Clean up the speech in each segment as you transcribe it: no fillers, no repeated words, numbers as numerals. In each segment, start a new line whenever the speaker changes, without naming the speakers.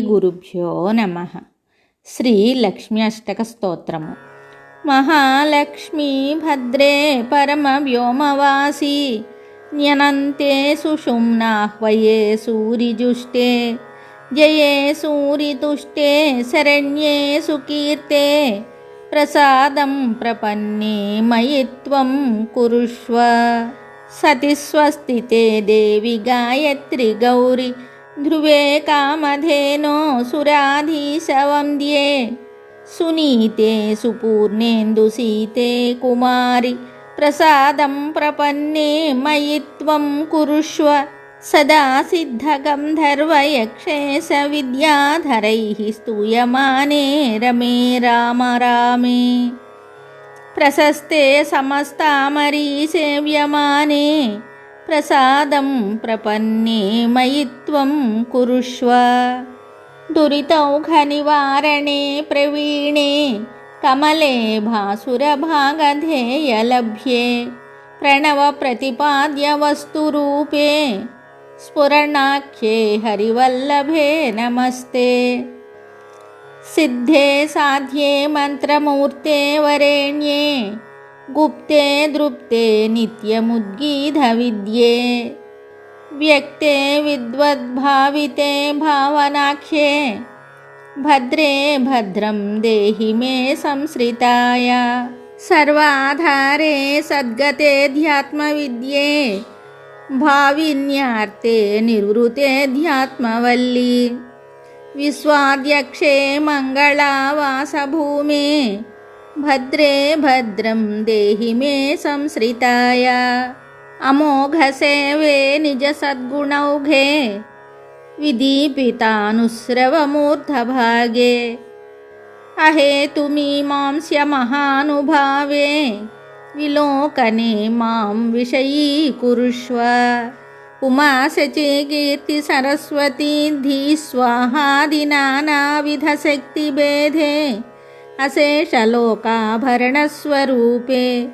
గురుభ్యో నమః. శ్రీ లక్ష్మీ అష్టక స్తోత్రము. మహాలక్ష్మీ భద్రే పరమ వ్యోమవాసి న్యనంతే సుషుమ్నాహ్వయే సూరిజుష్టే జయే సూరితుష్టే శరణ్యే సుకీర్తే ప్రసాదం ప్రపన్నే మయి త్వం కురుష్వ. సతిస్వస్తితే దేవి గాయత్రి గౌరి ధ్రువే కామధేనో సురాధీశవంద్యే సునీతే సుపూర్ణేందు సీతే కుమారి ప్రసాదం ప్రపన్నే మయి త్వం కురుష్వ. సదా సిద్ధగంధర్వయక్షేశ విద్యాధరైః స్తూయమానే రమే రామ రామే. ప్రశస్తే సమస్తామరీ సేవ్యమానే ప్రసాదం ప్రపన్నే మయి త్వం కురుష్వ. దురితౌఘనివారణే ప్రవీణే కమలే భాసురభాగధేయలభ్యే ప్రణవ ప్రతిపాద్య వస్తురూపే స్ఫురణాఖ్యే హరివల్లభే నమస్తే. సిద్ధే సాధ్యే మంత్రమూర్తే వరేణ్యే గుప్తే దృప్తే నిత్యముద్గీత విద్యే వ్యక్తే విద్వద్భావితే భావనాఖ్యే భద్రే భద్రం దేహి మే సంశ్రితాయ. సర్వాధారే సద్గతే ధ్యాత్మవిద్యే భావిన్యార్తే నిర్వృతే ధ్యాత్మవల్లి. విశ్వాధ్యక్షే మంగళావాసభూమే భద్రే భద్రం దేహి మే సంశ్రితాయ. అమోఘసేవే నిజ సద్గుణౌఘే విదీపితానుస్రవమూర్ధభాగే అహేతుమీమాంస్య మహానుభావే విలోకనే మాం విషయీకురుష్వ. ఉమాశచీ కీర్తి సరస్వతీ ధీ స్వాహాదినానావిధ శక్తిభేదే అశేషలోకాభరణస్వరూపే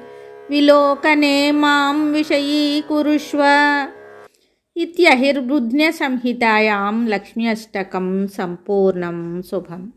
విలోకనే మాం విషయీకురుష్వ. ఇత్యహిర్బుధ్న్య సంహితాయాం లక్ష్మీ అష్టకం సంపూర్ణం. శుభం.